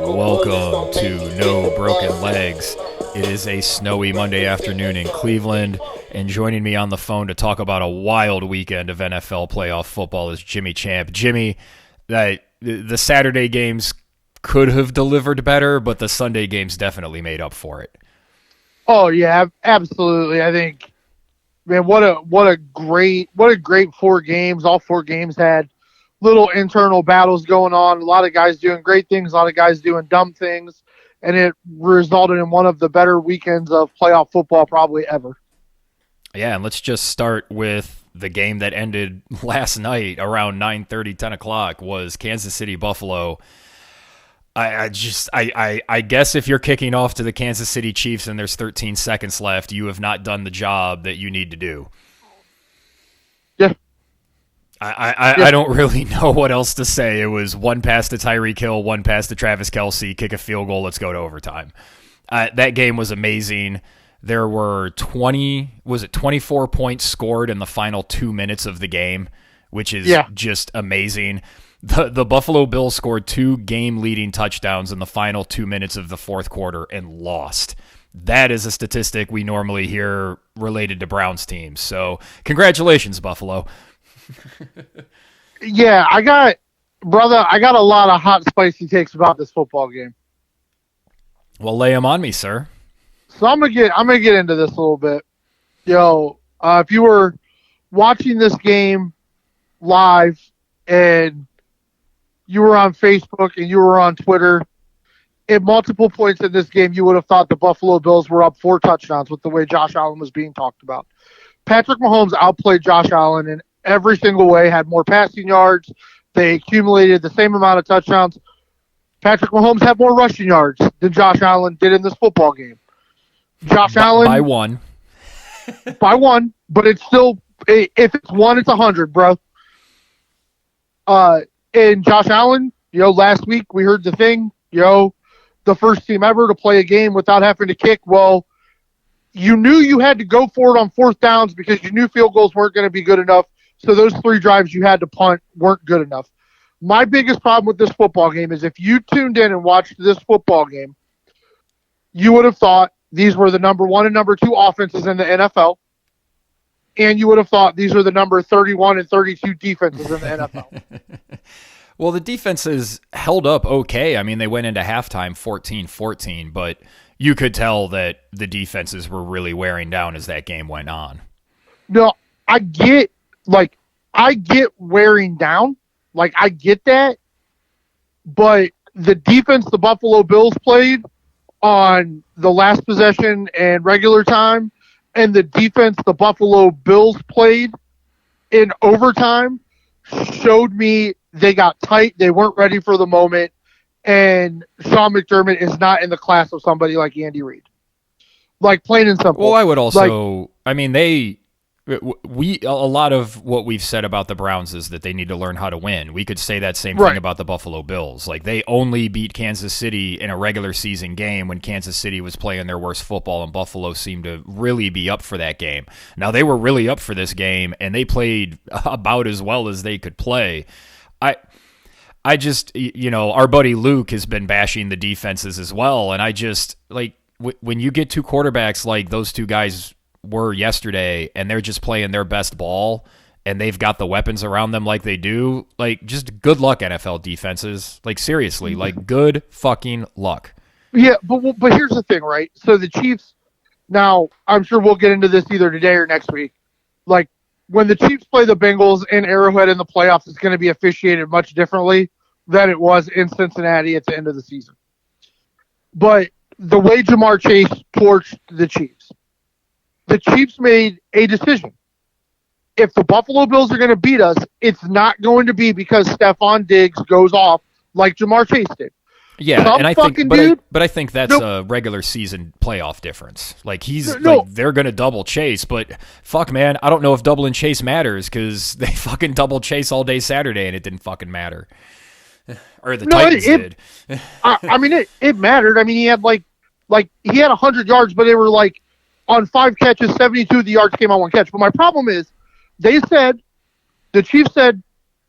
Welcome to No Broken Legs. It is a snowy Monday afternoon in Cleveland, and joining me on the phone to talk about a wild weekend of NFL playoff football is Jimmy Champ. Jimmy, the Saturday games could have delivered better, but the Sunday games definitely made up for it. Oh yeah, absolutely. I think, man, what a great 4 games. All 4 games had little internal battles going on. A lot of guys doing great things, a lot of guys doing dumb things, and it resulted in one of the better weekends of playoff football probably ever. Yeah, and let's just start with the game that ended last night around 9:30, 10 o'clock was Kansas City Buffalo. I guess if you're kicking off to the Kansas City Chiefs and there's 13 seconds left, you have not done the job that you need to do. Yeah. I don't really know what else to say. It was one pass to Tyreek Hill, one pass to Travis Kelce, kick a field goal, let's go to overtime. That game was amazing. There were 24 points scored in the final 2 minutes of the game, which is just amazing. The Buffalo Bills scored 2 game-leading touchdowns in the final 2 minutes of the fourth quarter and lost. That is a statistic we normally hear related to Browns teams. So congratulations, Buffalo. Yeah, I got a lot of hot, spicy takes about this football game. Well, lay them on me, sir. So I'm gonna get into this a little bit. If you were watching this game live and you were on Facebook and you were on Twitter, at multiple points in this game, you would have thought the Buffalo Bills were up 4 touchdowns with the way Josh Allen was being talked about. Patrick Mahomes outplayed Josh Allen in every single way, had more passing yards. They accumulated the same amount of touchdowns. Patrick Mahomes had more rushing yards than Josh Allen did in this football game. Josh Allen by one, but it's still, if it's 1, it's 100, bro. And Josh Allen, last week we heard the thing, the first team ever to play a game without having to kick. Well, you knew you had to go for it on 4th downs because you knew field goals weren't going to be good enough. So those 3 drives you had to punt weren't good enough. My biggest problem with this football game is if you tuned in and watched this football game, you would have thought these were the number 1 and number 2 offenses in the NFL. And you would have thought these are the number 31 and 32 defenses in the NFL. Well, the defenses held up okay. I mean, they went into halftime 14-14, but you could tell that the defenses were really wearing down as that game went on. No, I get wearing down. I get that. But the defense the Buffalo Bills played on the last possession and regular time, and the defense the Buffalo Bills played in overtime showed me they got tight. They weren't ready for the moment. And Sean McDermott is not in the class of somebody like Andy Reid. Plain and simple. Well, I would also, a lot of what we've said about the Browns is that they need to learn how to win. We could say that same thing about the Buffalo Bills. They only beat Kansas City in a regular season game when Kansas City was playing their worst football, and Buffalo seemed to really be up for that game. Now, they were really up for this game, and they played about as well as they could play. I just, our buddy Luke has been bashing the defenses as well, and I just, when you get 2 quarterbacks like those 2 guys were yesterday, and they're just playing their best ball, and they've got the weapons around them like they do, just good luck, NFL defenses. Seriously, good fucking luck. Yeah, but here's the thing, right? So the Chiefs, now, I'm sure we'll get into this either today or next week. When the Chiefs play the Bengals in Arrowhead in the playoffs, it's going to be officiated much differently than it was in Cincinnati at the end of the season. But the way Jamar Chase torched the Chiefs made a decision. If the Buffalo Bills are going to beat us, it's not going to be because Stephon Diggs goes off like Jamar Chase did. Yeah, and I think, but I think that's a regular season playoff difference. They're going to double Chase, but fuck, man, I don't know if doubling Chase matters because they fucking doubled Chase all day Saturday and it didn't fucking matter. Or the Titans did. It mattered. He had he had 100 yards, but they were on 5 catches, 72 of the yards came on 1 catch. But my problem is, the Chiefs said,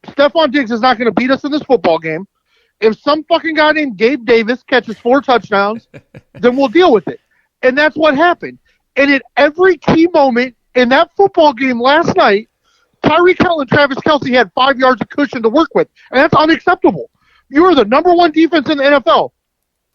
Stephon Diggs is not going to beat us in this football game. If some fucking guy named Gabe Davis catches 4 touchdowns, then we'll deal with it. And that's what happened. And at every key moment in that football game last night, Tyreek Hill and Travis Kelce had 5 yards of cushion to work with. And that's unacceptable. You are the number 1 defense in the NFL.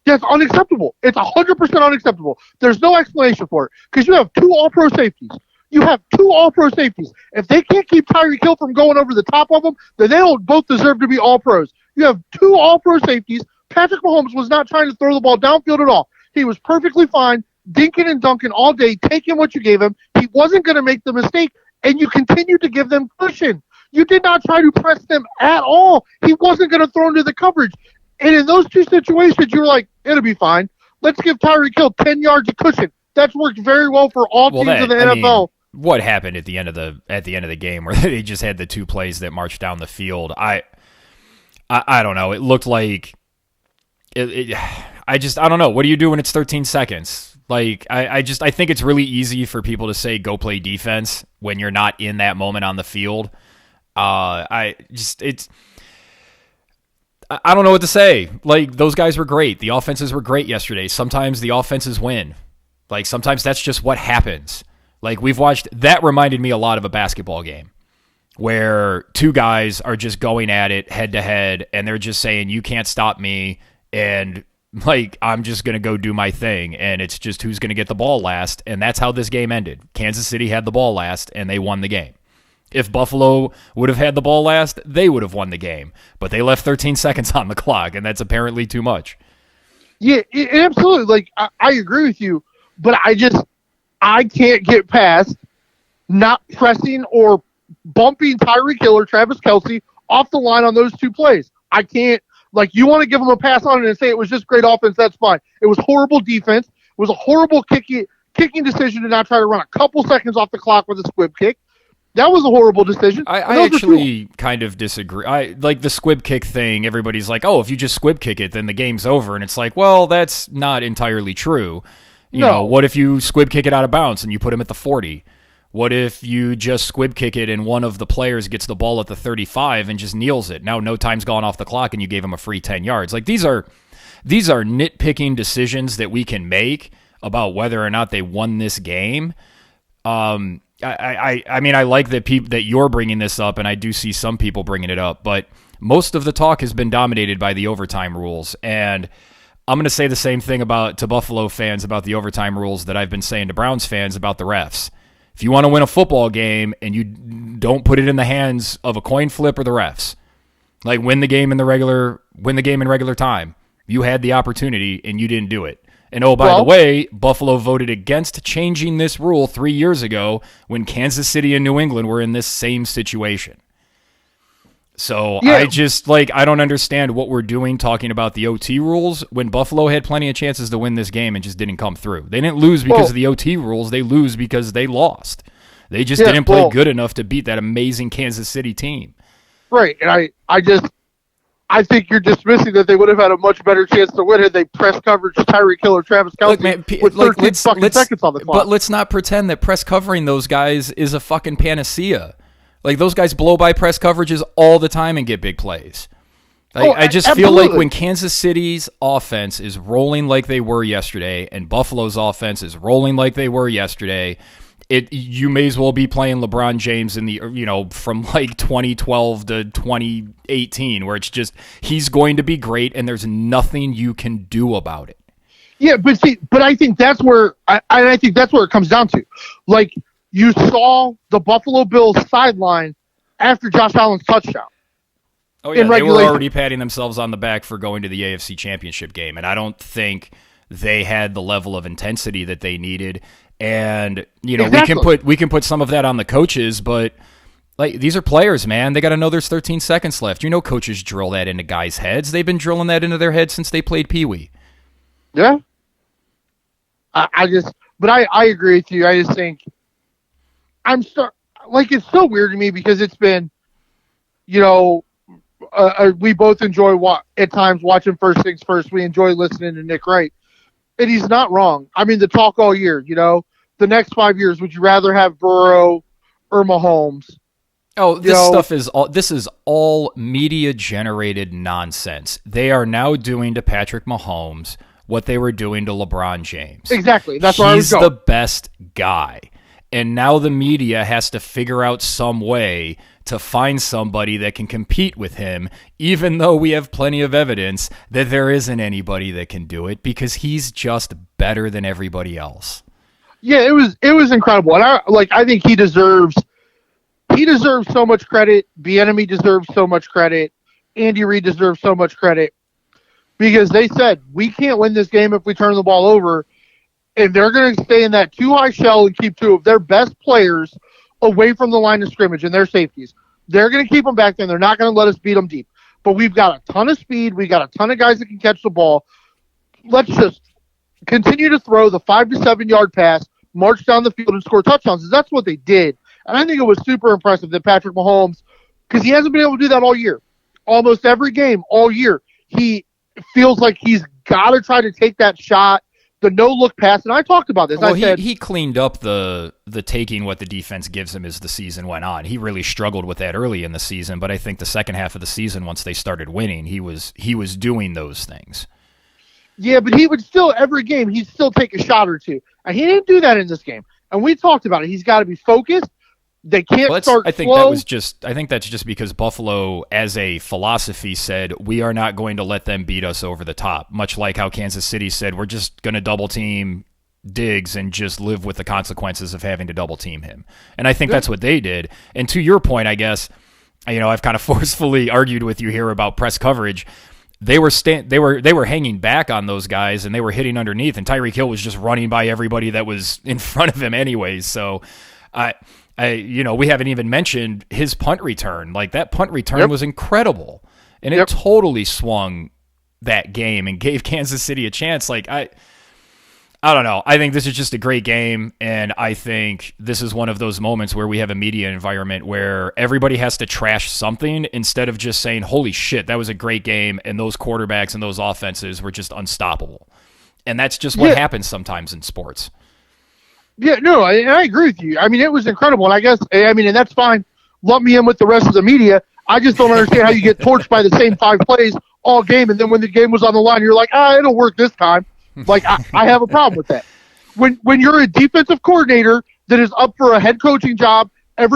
That's unacceptable. It's 100% unacceptable. There's no explanation for it because you have 2 all-pro safeties. You have 2 all-pro safeties. If they can't keep Tyreek Hill from going over the top of them, then they don't both deserve to be all-pros. You have 2 all-pro safeties. Patrick Mahomes was not trying to throw the ball downfield at all. He was perfectly fine, dinking and dunking all day, taking what you gave him. He wasn't going to make the mistake, and you continued to give them cushion. You did not try to press them at all. He wasn't going to throw into the coverage. And in those 2 situations, you were like, it'll be fine. Let's give Tyreek Hill 10 yards of cushion. That's worked very well for all teams in the NFL. What happened at the end of the game where they just had the 2 plays that marched down the field? I don't know. It looked like I don't know. What do you do when it's 13 seconds? Like I think it's really easy for people to say go play defense when you're not in that moment on the field. I don't know what to say. Like, those guys were great. The offenses were great yesterday. Sometimes the offenses win. Like, sometimes that's just what happens. Like, that reminded me a lot of a basketball game where 2 guys are just going at it head to head and they're just saying, you can't stop me. And like, I'm just going to go do my thing. And it's just who's going to get the ball last. And that's how this game ended. Kansas City had the ball last and they won the game. If Buffalo would have had the ball last, they would have won the game. But they left 13 seconds on the clock, and that's apparently too much. Yeah, absolutely. Like, I agree with you, but I can't get past not pressing or bumping Tyreek Hill or Travis Kelce off the line on those 2 plays. I can't. Like, you want to give them a pass on it and say it was just great offense, that's fine. It was horrible defense. It was a horrible kicking decision to not try to run a couple seconds off the clock with a squib kick. That was a horrible decision. I actually kind of disagree. Like the squib kick thing, everybody's like, oh, if you just squib kick it, then the game's over. And it's like, well, that's not entirely true. You know, what if you squib kick it out of bounds and you put him at the 40? What if you just squib kick it and one of the players gets the ball at the 35 and just kneels it? Now no time's gone off the clock and you gave him a free 10 yards. Like, these are nitpicking decisions that we can make about whether or not they won this game. I mean, I like that you're bringing this up, and I do see some people bringing it up, but most of the talk has been dominated by the overtime rules, and I'm going to say the same thing to Buffalo fans about the overtime rules that I've been saying to Browns fans about the refs. If you want to win a football game and you don't put it in the hands of a coin flip or the refs, like win the game in regular time, you had the opportunity and you didn't do it. And by the way, Buffalo voted against changing this rule 3 years ago when Kansas City and New England were in this same situation. So yeah. I don't understand what we're doing talking about the OT rules when Buffalo had plenty of chances to win this game and just didn't come through. They didn't lose because of the OT rules. They lose because they lost. They just didn't play good enough to beat that amazing Kansas City team. Right. And I think you're dismissing that they would have had a much better chance to win had they press coverage Tyreek Hill or Travis Kelce with 13 seconds on the clock. But let's not pretend that press covering those guys is a fucking panacea. Like, those guys blow by press coverages all the time and get big plays. I just feel like when Kansas City's offense is rolling like they were yesterday and Buffalo's offense is rolling like they were yesterday, you may as well be playing LeBron James from like 2012 to 2018, where it's just he's going to be great and there's nothing you can do about it. Yeah, but I think that's where it comes down to. Like, you saw the Buffalo Bills sideline after Josh Allen's touchdown. Oh yeah, they were already patting themselves on the back for going to the AFC Championship game, and I don't think they had the level of intensity that they needed. And exactly. we can put some of that on the coaches, but like, these are players, man. They got to know there's 13 seconds left. Coaches drill that into guys' heads. They've been drilling that into their heads since they played Pee Wee. Yeah, I agree with you. I just think it's so weird to me because it's been, we both enjoy at times watching First Things First. We enjoy listening to Nick Wright. And he's not wrong. I mean, the talk all year, the next 5 years, would you rather have Burrow or Mahomes? Oh, this is all media generated nonsense. They are now doing to Patrick Mahomes what they were doing to LeBron James. Exactly. That's where I was going. He's the best guy. And now the media has to figure out some way to find somebody that can compete with him, even though we have plenty of evidence that there isn't anybody that can do it, because he's just better than everybody else. Yeah, it was incredible. And I think he deserves so much credit. Bieniemy deserves so much credit. Andy Reid deserves so much credit, because they said, we can't win this game if we turn the ball over. And they're going to stay in that too high shell and keep two of their best players away from the line of scrimmage and their safeties. They're going to keep them back there. They're not going to let us beat them deep. But we've got a ton of speed. We got a ton of guys that can catch the ball. Let's just continue to throw the 5 to 7 yard pass, march down the field, and score touchdowns. And that's what they did. And I think it was super impressive that Patrick Mahomes, because he hasn't been able to do that all year. Almost every game all year, he feels like he's got to try to take that shot, the no-look pass. And I talked about this. Well, he cleaned up the taking what the defense gives him as the season went on. He really struggled with that early in the season, but I think the second half of the season, once they started winning, he was doing those things. Yeah, but he would still, every game, he'd still take a shot or two. And he didn't do that in this game. And we talked about it. He's got to be focused. They can't start I think slow. I think that's just because Buffalo, as a philosophy, said we are not going to let them beat us over the top. Much like how Kansas City said we're just going to double team Diggs and just live with the consequences of having to double team him. And I think that's what they did. And to your point, I guess, I've kind of forcefully argued with you here about press coverage. They were hanging back on those guys and they were hitting underneath, and Tyreek Hill was just running by everybody that was in front of him anyways. So we haven't even mentioned his punt return. Like, that punt return was incredible, and it totally swung that game and gave Kansas City a chance. Like, I don't know. I think this is just a great game, and I think this is one of those moments where we have a media environment where everybody has to trash something instead of just saying, holy shit, that was a great game, and those quarterbacks and those offenses were just unstoppable. And that's just what happens sometimes in sports. Yeah, no, I agree with you. I mean, it was incredible. And I guess, and that's fine. Lump me in with the rest of the media. I just don't understand how you get torched by the same 5 plays all game, and then when the game was on the line, you're like, it'll work this time. Like, I have a problem with that. When you're a defensive coordinator that is up for a head coaching job, you're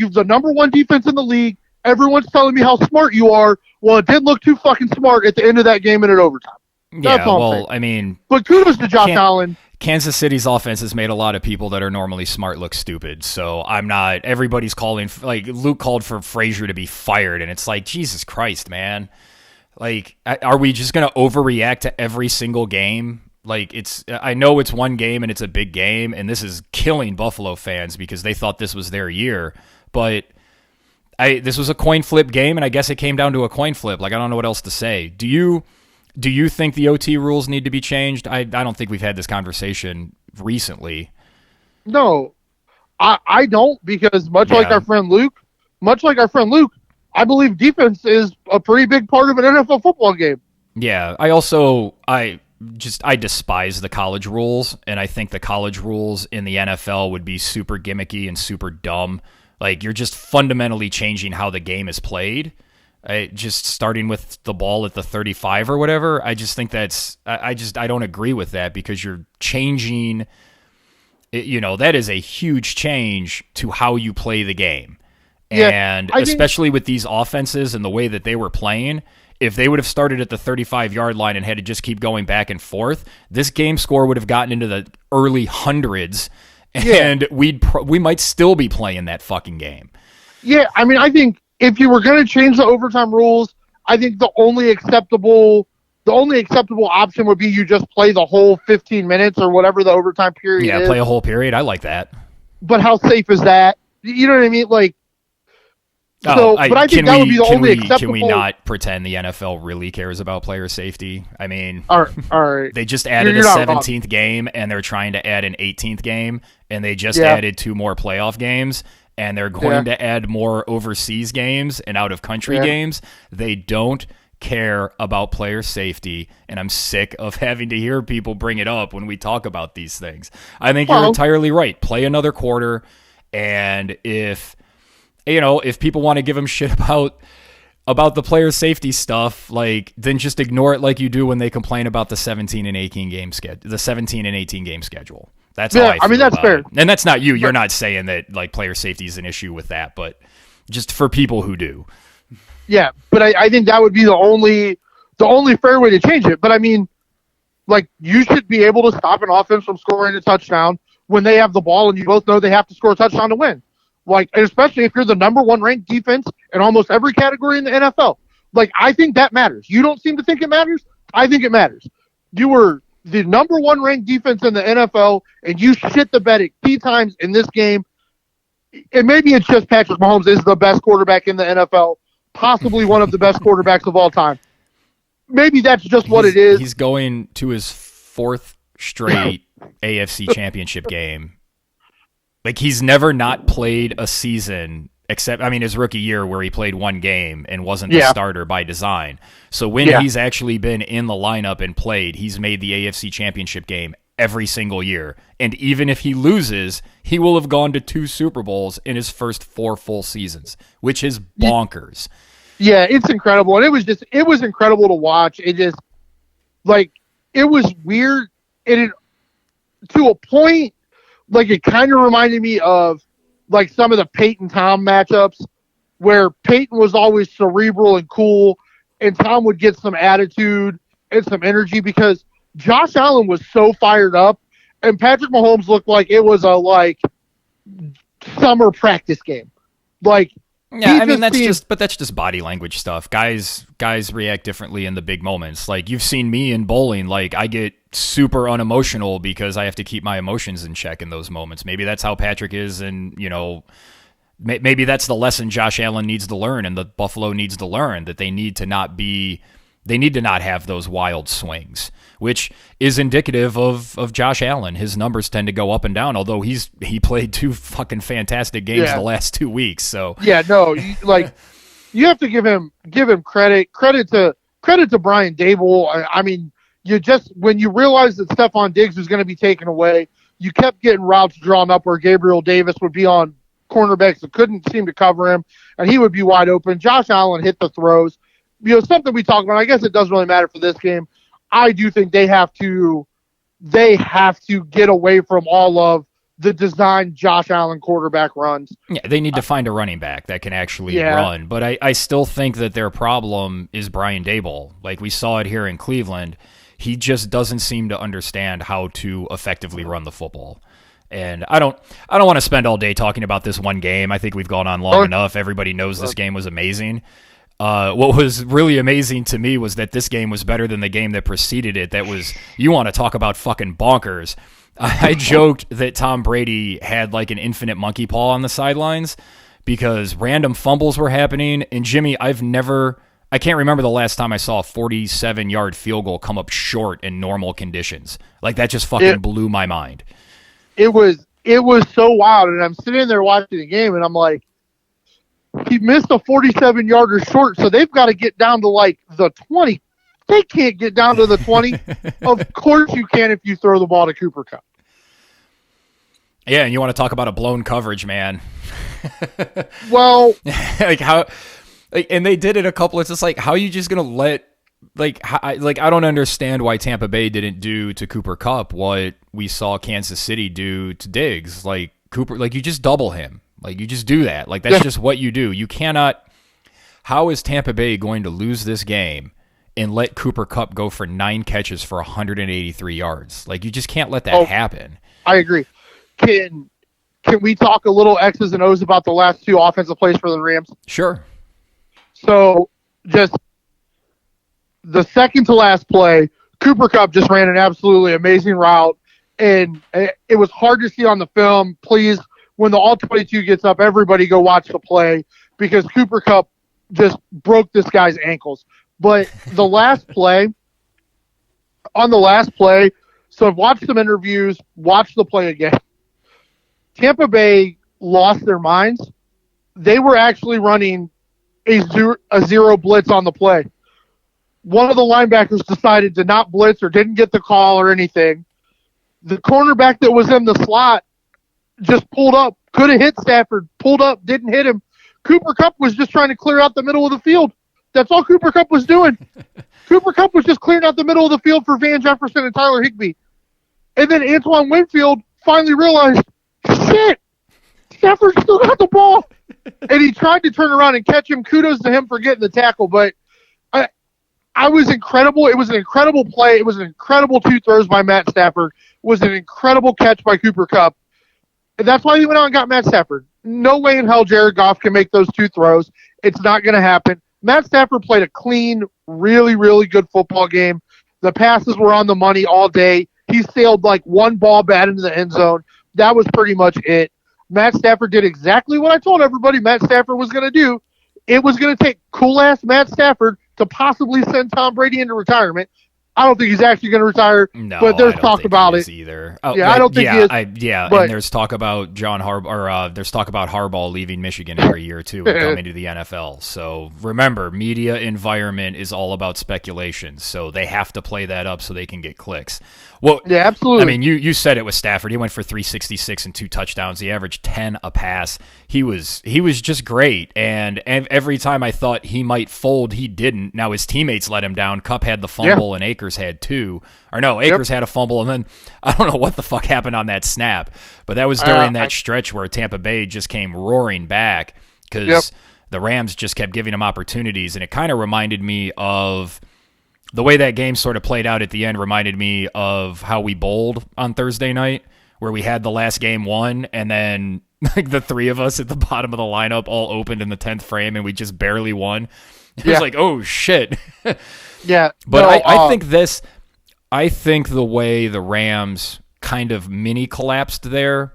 the number 1 defense in the league. Everyone's telling me how smart you are. Well, it didn't look too fucking smart at the end of that game and at overtime. That's all I'm saying. I mean, but kudos to Josh Allen. Kansas City's offense has made a lot of people that are normally smart look stupid. So everybody's calling, like Luke called for Frazier to be fired. And it's like, Jesus Christ, man. Like, are we just going to overreact to every single game? Like, I know it's one game and it's a big game, and this is killing Buffalo fans because they thought this was their year. But this was a coin flip game, and I guess it came down to a coin flip. Like, I don't know what else to say. Do you think the OT rules need to be changed? I don't think we've had this conversation recently. No, I don't, because much like our friend Luke, I believe defense is a pretty big part of an NFL football game. Yeah, I despise the college rules, and I think the college rules in the NFL would be super gimmicky and super dumb. Like, you're just fundamentally changing how the game is played. Just starting with the ball at the 35 or whatever, I just think I don't agree with that, because you're changing, that is a huge change to how you play the game. Yeah, and especially with these offenses and the way that they were playing, if they would have started at the 35-yard line and had to just keep going back and forth, this game score would have gotten into the early hundreds, and we might still be playing that fucking game. Yeah, I mean, I think if you were going to change the overtime rules, I think the only acceptable option would be you just play the whole 15 minutes or whatever the overtime period is. Yeah, play a whole period. I like that. But how safe is that? You know what I mean? Like, but I think that would be the only acceptable. Can we not pretend the NFL really cares about player safety? I mean, all right. They just added a 17th game, and they're trying to add an 18th game, and they just added 2 more playoff games. And they're going to add more overseas games and out-of-country games. They don't care about player safety, and I'm sick of having to hear people bring it up when we talk about these things. I think you're entirely right. Play another quarter, and if if people want to give him shit about the player safety stuff, like, then just ignore it like you do when they complain about the 17 and 18 game schedule, That's how I feel that's about fair. it. And that's not you. You're not saying that like player safety is an issue with that, but just for people who do. Yeah, but I think that would be the only fair way to change it. But I mean, like, you should be able to stop an offense from scoring a touchdown when they have the ball and you both know they have to score a touchdown to win. Like, especially if you're the number one ranked defense in almost every category in the NFL. Like, I think that matters. You don't seem to think it matters? I think it matters. You were the number one ranked defense in the NFL, and you shit the bed at key times in this game. And maybe it's just Patrick Mahomes is the best quarterback in the NFL, possibly one of the best quarterbacks of all time. Maybe that's just what it is. He's going to his fourth straight AFC championship game. Like, he's never not played a season except, his rookie year where he played one game and wasn't the starter by design. So when he's actually been in the lineup and played, he's made the AFC championship game every single year. And even if he loses, he will have gone to 2 Super Bowls in his first 4 full seasons, which is bonkers. Yeah, it's incredible. And it was incredible to watch. It just, like, it was weird. And to a point, like, it kind of reminded me of, like, some of the Peyton-Tom matchups where Peyton was always cerebral and cool, and Tom would get some attitude and some energy because Josh Allen was so fired up, and Patrick Mahomes looked like it was a, like, summer practice game. Like, yeah, that's just body language stuff. Guys react differently in the big moments. Like, you've seen me in bowling. Like, I get super unemotional because I have to keep my emotions in check in those moments. Maybe that's how Patrick is, and maybe that's the lesson Josh Allen needs to learn, and the Buffalo needs to learn, that they need to not have those wild swings, which is indicative of Josh Allen. His numbers tend to go up and down, although he played 2 fucking fantastic games the last 2 weeks. So yeah, no, you have to give him credit to Brian Dable. I mean, when you realized that Stephon Diggs was going to be taken away, you kept getting routes drawn up where Gabriel Davis would be on cornerbacks that couldn't seem to cover him, and he would be wide open. Josh Allen hit the throws. Something we talked about. I guess it doesn't really matter for this game. I do think they have to get away from all of the designed Josh Allen quarterback runs. Yeah, they need to find a running back that can actually run. But I still think that their problem is Brian Dable. Like, we saw it here in Cleveland. He just doesn't seem to understand how to effectively run the football. And I don't want to spend all day talking about this one game. I think we've gone on long enough. Everybody knows this game was amazing. What was really amazing to me was that this game was better than the game that preceded it. That was, you want to talk about fucking bonkers. I joked that Tom Brady had like an infinite monkey paw on the sidelines because random fumbles were happening. And Jimmy, I can't remember the last time I saw a 47-yard field goal come up short in normal conditions. Like, that just fucking blew my mind. It was so wild. And I'm sitting there watching the game and I'm like, he missed a 47-yarder short, so they've got to get down to, like, the 20. They can't get down to the 20. Of course you can if you throw the ball to Cooper Kupp. Yeah, and you want to talk about a blown coverage, man. Well, and they did it a couple. It's just like, how are you just gonna let I don't understand why Tampa Bay didn't do to Cooper Kupp what we saw Kansas City do to Diggs. Like, Cooper, like, you just double him. Like, you just do that. Like, that's just what you do. You cannot. How is Tampa Bay going to lose this game and let Cooper Kupp go for 9 catches for 183 yards? Like, you just can't let that happen. I agree. Can we talk a little X's and O's about the last 2 offensive plays for the Rams? Sure. So, just the second to last play, Cooper Kupp just ran an absolutely amazing route, and it was hard to see on the film. Please, when the All-22 gets up, everybody go watch the play because Cooper Kupp just broke this guy's ankles. But on the last play, so I've watched some interviews, watched the play again. Tampa Bay lost their minds. They were actually running a zero blitz on the play. One of the linebackers decided to not blitz or didn't get the call or anything. The cornerback that was in the slot just pulled up, could have hit Stafford, pulled up, didn't hit him. Cooper Kupp was just trying to clear out the middle of the field. That's all Cooper Kupp was doing. Cooper Kupp was just clearing out the middle of the field for Van Jefferson and Tyler Higbee. And then Antoine Winfield finally realized, shit, Stafford still got the ball. And he tried to turn around and catch him. Kudos to him for getting the tackle. But I was incredible. It was an incredible play. It was an incredible 2 throws by Matt Stafford. It was an incredible catch by Cooper Kupp. And that's why he went out and got Matt Stafford. No way in hell Jared Goff can make those 2 throws. It's not going to happen. Matt Stafford played a clean, really, really good football game. The passes were on the money all day. He sailed like one ball bat into the end zone. That was pretty much it. Matt Stafford did exactly what I told everybody Matt Stafford was going to do. It was going to take cool-ass Matt Stafford to possibly send Tom Brady into retirement. I don't think he's actually going to retire, but there's talk about it either. Yeah, I don't think he is. But, and there's talk about there's talk about Harbaugh leaving Michigan every year too and coming to the NFL. So remember, media environment is all about speculation. So they have to play that up so they can get clicks. Well, yeah, absolutely. I mean, you said it with Stafford. He went for 366 and 2 touchdowns. He averaged 10 a pass. He was just great. And every time I thought he might fold, he didn't. Now his teammates let him down. Kupp had the fumble and Akers had 2. Or no, Akers had a fumble, and then I don't know what the fuck happened on that snap. But that was during that stretch where Tampa Bay just came roaring back because the Rams just kept giving him opportunities. And it kind of reminded me of the way that game sort of played out at the end reminded me of how we bowled on Thursday night, where we had the last game won, and then like the 3 of us at the bottom of the lineup all opened in the 10th frame, and we just barely won. It was like, oh, shit. Yeah. But no, I think the way the Rams kind of mini-collapsed there,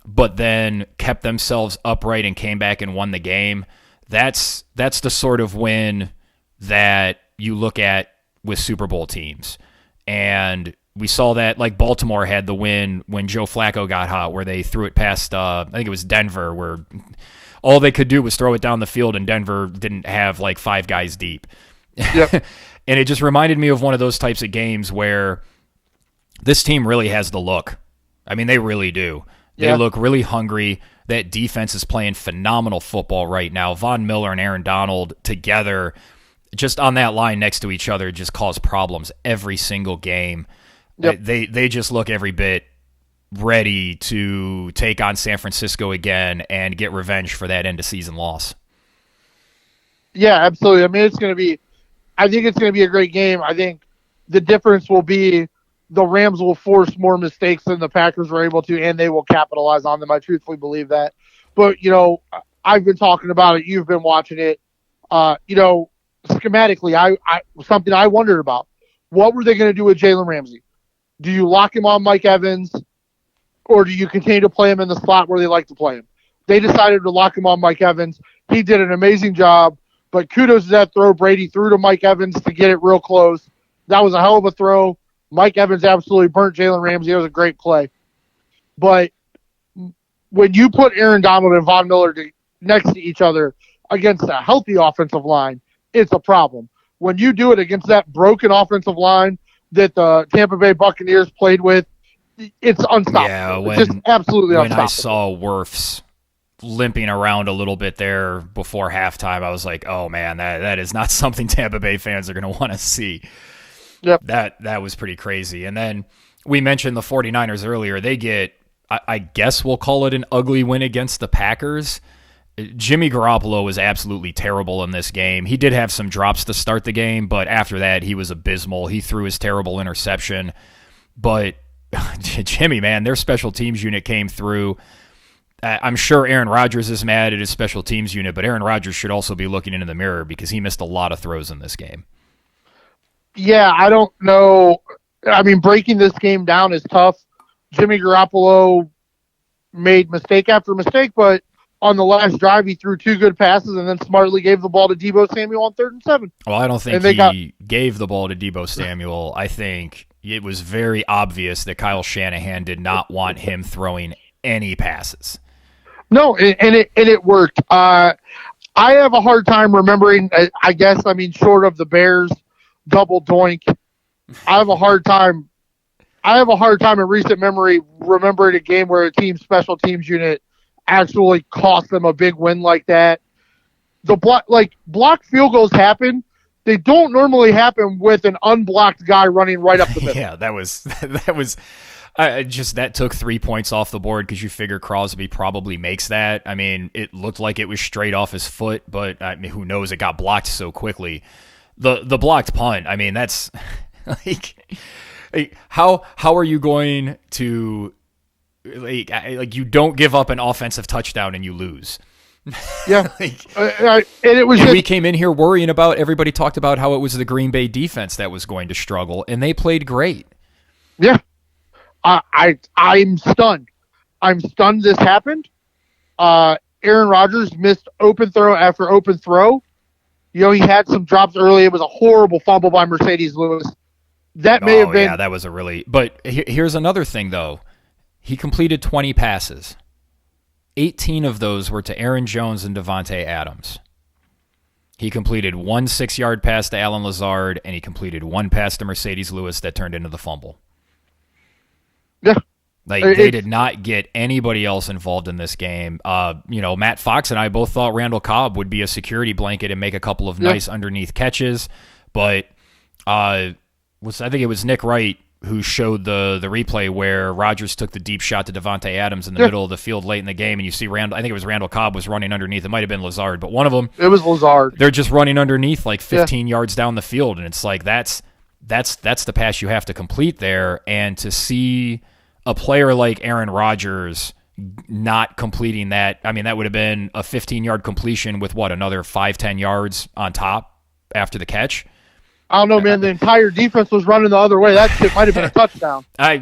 but then kept themselves upright and came back and won the game, that's the sort of win that you look at with Super Bowl teams. And we saw that, like Baltimore had the win when Joe Flacco got hot, where they threw it past, I think it was Denver, where all they could do was throw it down the field, and Denver didn't have like 5 guys deep. Yep. And it just reminded me of one of those types of games where this team really has the look. I mean, they really do. They look really hungry. That defense is playing phenomenal football right now. Von Miller and Aaron Donald together, just on that line next to each other, just cause problems every single game. Yep. They just look every bit ready to take on San Francisco again and get revenge for that end-of-season loss. Yeah, absolutely. I mean, I think it's going to be a great game. I think the difference will be the Rams will force more mistakes than the Packers were able to, and they will capitalize on them. I truthfully believe that. But, I've been talking about it. You've been watching it. Schematically, I something I wondered about. What were they going to do with Jalen Ramsey? Do you lock him on Mike Evans, or do you continue to play him in the slot where they like to play him? They decided to lock him on Mike Evans. He did an amazing job, but kudos to that throw Brady threw to Mike Evans to get it real close. That was a hell of a throw. Mike Evans absolutely burnt Jalen Ramsey. It was a great play. But when you put Aaron Donald and Von Miller next to each other against a healthy offensive line, it's a problem. When you do it against that broken offensive line that the Tampa Bay Buccaneers played with, it's unstoppable. It's just absolutely unstoppable. When I saw Wirfs limping around a little bit there before halftime, I was like, oh man, that is not something Tampa Bay fans are going to want to see. Yep. That was pretty crazy. And then we mentioned the 49ers earlier. They get, I guess we'll call it an ugly win against the Packers. Jimmy Garoppolo was absolutely terrible in this game. He did have some drops to start the game, but after that, he was abysmal. He threw his terrible interception. But Jimmy, man, their special teams unit came through. I'm sure Aaron Rodgers is mad at his special teams unit, but Aaron Rodgers should also be looking into the mirror because he missed a lot of throws in this game. Yeah, I don't know. I mean, breaking this game down is tough. Jimmy Garoppolo made mistake after mistake, but on the last drive, he threw 2 good passes and then smartly gave the ball to Deebo Samuel on 3rd and 7. Well, I don't think he gave the ball to Deebo Samuel. I think it was very obvious that Kyle Shanahan did not want him throwing any passes. No, and it worked. I have a hard time remembering, short of the Bears double doink, I have a hard time in recent memory remembering a game where a team's special teams unit actually cost them a big win like that. blocked field goals happen. They don't normally happen with an unblocked guy running right up the middle. Yeah, that was that took 3 points off the board because you figure Crosby probably makes that. I mean, it looked like it was straight off his foot, but I mean, who knows? It got blocked so quickly. The blocked punt. I mean, that's how are you going to you don't give up an offensive touchdown and you lose? Yeah, and it was. We came in here worrying about. Everybody talked about how it was the Green Bay defense that was going to struggle, and they played great. Yeah, I'm stunned. I'm stunned this happened. Aaron Rodgers missed open throw after open throw. He had some drops early. It was a horrible fumble by Mercedes Lewis. That may have been. Yeah, that was a really. But here's another thing, though. He completed 20 passes. 18 of those were to Aaron Jones and Devontae Adams. He completed 1 6-yard pass to Allen Lazard, and he completed 1 pass to Mercedes Lewis that turned into the fumble. Yeah. They did not get anybody else involved in this game. Matt Fox and I both thought Randall Cobb would be a security blanket and make a couple of nice underneath catches, but I think it was Nick Wright who showed the replay where Rodgers took the deep shot to Devontae Adams in the middle of the field late in the game, and you see I think it was Randall Cobb was running underneath. It might have been Lazard, but one of them. It was Lazard. They're just running underneath like 15 yards down the field, and it's like that's the pass you have to complete there, and to see a player like Aaron Rodgers not completing that, I mean, that would have been a 15-yard completion with another 5-10 yards on top after the catch. I don't know, man. The entire defense was running the other way. That shit might have been a touchdown. I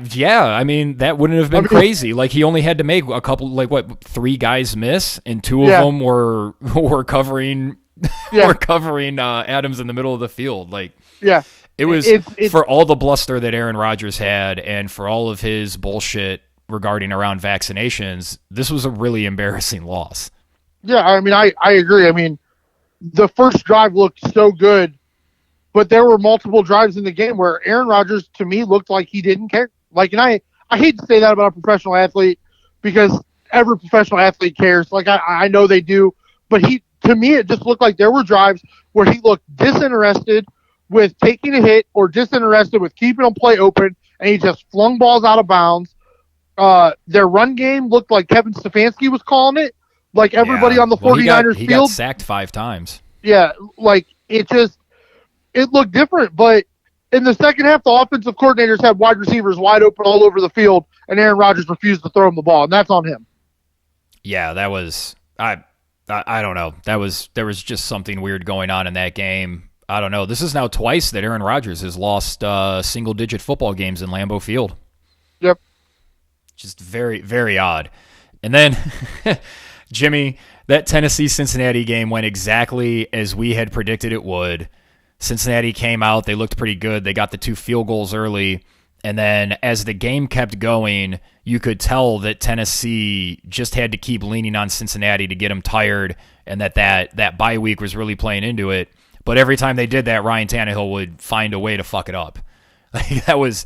mean, that wouldn't have been crazy. Like, he only had to make a couple, 3 guys miss, and 2 of them were covering Adams in the middle of the field. It was for all the bluster that Aaron Rodgers had, and for all of his bullshit regarding around vaccinations. This was a really embarrassing loss. Yeah, I mean, I agree. I mean, the first drive looked so good. But there were multiple drives in the game where Aaron Rodgers, to me, looked like he didn't care. And I hate to say that about a professional athlete because every professional athlete cares. I know they do. But to me, it just looked like there were drives where he looked disinterested with taking a hit or disinterested with keeping a play open, and he just flung balls out of bounds. Their run game looked like Kevin Stefanski was calling it. Like everybody on the 49ers he field. Got sacked 5 times. Yeah, it looked different, but in the second half, the offensive coordinators had wide receivers wide open all over the field, and Aaron Rodgers refused to throw him the ball, and that's on him. Yeah, that was I don't know. There was just something weird going on in that game. I don't know. This is now twice that Aaron Rodgers has lost single-digit football games in Lambeau Field. Yep. Just very, very odd. And then, Jimmy, that Tennessee-Cincinnati game went exactly as we had predicted it would. Cincinnati came out. They looked pretty good. They got the 2 field goals early. And then as the game kept going, you could tell that Tennessee just had to keep leaning on Cincinnati to get them tired, and that bye week was really playing into it. But every time they did that, Ryan Tannehill would find a way to fuck it up. That was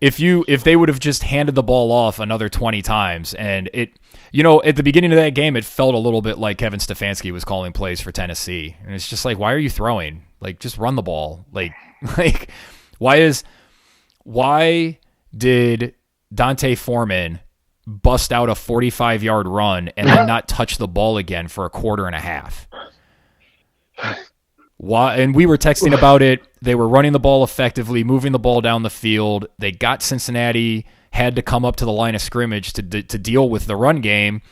if they would have just handed the ball off another 20 times, and at the beginning of that game, it felt a little bit like Kevin Stefanski was calling plays for Tennessee, and it's just like, why are you throwing? Just run the ball. Why did Dante Foreman bust out a 45-yard run and then not touch the ball again for a quarter and a half? Why? And we were texting about it. They were running the ball effectively, moving the ball down the field. They got Cincinnati, had to come up to the line of scrimmage to deal with the run game,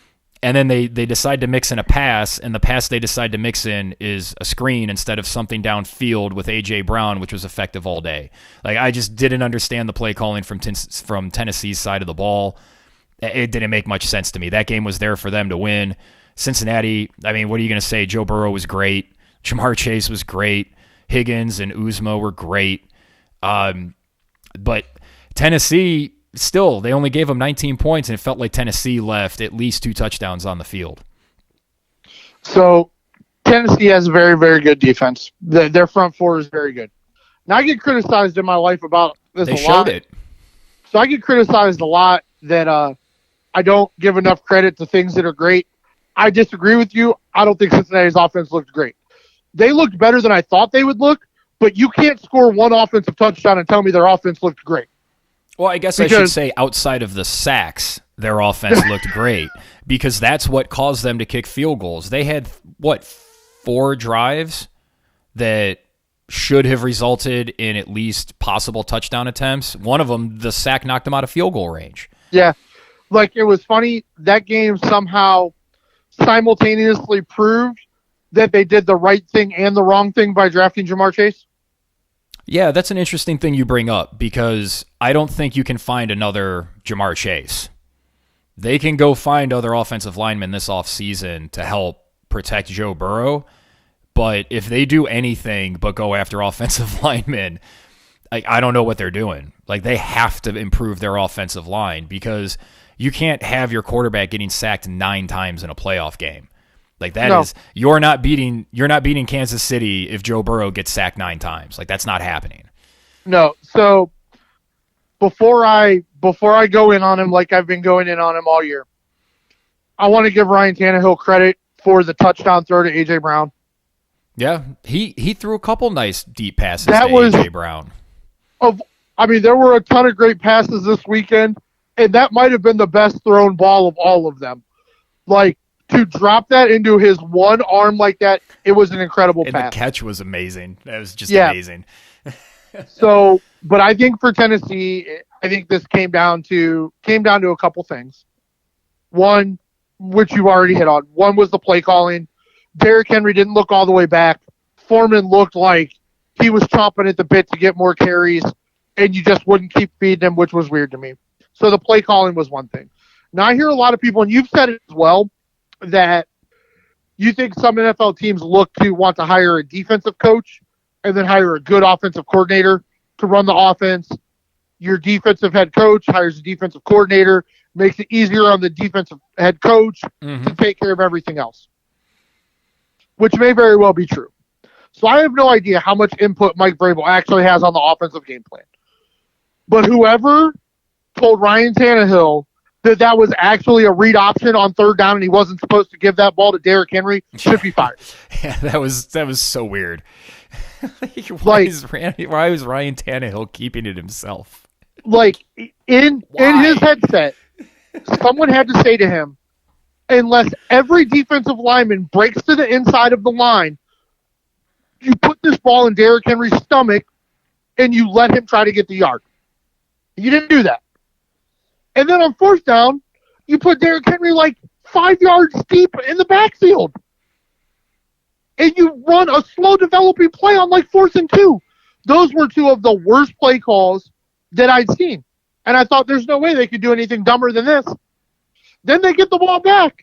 and then they decide to mix in a pass, and the pass they decide to mix in is a screen instead of something downfield with A.J. Brown, which was effective all day. I just didn't understand the play calling from Tennessee's side of the ball. It didn't make much sense to me. That game was there for them to win. Cincinnati, I mean, what are you going to say? Joe Burrow was great. Jamar Chase was great. Higgins and Uzma were great. But Tennessee, still, they only gave them 19 points, and it felt like Tennessee left at least 2 touchdowns on the field. So Tennessee has a very, very good defense. Their front four is very good. Now, I get criticized in my life about this a lot. They showed it. So I get criticized a lot that I don't give enough credit to things that are great. I disagree with you. I don't think Cincinnati's offense looked great. They looked better than I thought they would look, but you can't score one offensive touchdown and tell me their offense looked great. Well, I guess I should say outside of the sacks, their offense looked great because that's what caused them to kick field goals. They had, 4 drives that should have resulted in at least possible touchdown attempts. One of them, the sack knocked them out of field goal range. Yeah. Like, it was funny. That game somehow simultaneously proved that they did the right thing and the wrong thing by drafting Jamar Chase. Yeah, that's an interesting thing you bring up because I don't think you can find another Jamar Chase. They can go find other offensive linemen this offseason to help protect Joe Burrow, but if they do anything but go after offensive linemen, I don't know what they're doing. Like, they have to improve their offensive line because you can't have your quarterback getting sacked 9 times in a playoff game. Like, that is, you're not beating Kansas City if Joe Burrow gets sacked 9 times. Like, that's not happening. No. So before I go in on him like I've been going in on him all year, I want to give Ryan Tannehill credit for the touchdown throw to A.J. Brown. Yeah, he threw a couple nice deep passes to A.J. Brown. There were a ton of great passes this weekend, and that might have been the best thrown ball of all of them. Like, to drop that into his one arm like that, it was an incredible pass. And the catch was amazing. That was just amazing. So, but I think for Tennessee, I think this came down to a couple things. One, which you already hit on. One was the play calling. Derrick Henry didn't look all the way back. Foreman looked like he was chomping at the bit to get more carries, and you just wouldn't keep feeding him, which was weird to me. So the play calling was one thing. Now, I hear a lot of people, and you've said it as well, that you think some NFL teams look to want to hire a defensive coach and then hire a good offensive coordinator to run the offense. Your defensive head coach hires a defensive coordinator, makes it easier on the defensive head coach to take care of everything else, which may very well be true. So I have no idea how much input Mike Vrabel actually has on the offensive game plan. But whoever told Ryan Tannehill that was actually a read option on third down and he wasn't supposed to give that ball to Derrick Henry should be fired. Yeah, that was so weird. Why is Ryan Tannehill keeping it himself? Like, in his headset, someone had to say to him, unless every defensive lineman breaks to the inside of the line, you put this ball in Derrick Henry's stomach and you let him try to get the yard. You didn't do that. And then on fourth down, you put Derrick Henry like 5 yards deep in the backfield. And you run a slow developing play on like 4th and 2. Those were 2 of the worst play calls that I'd seen. And I thought there's no way they could do anything dumber than this. Then they get the ball back.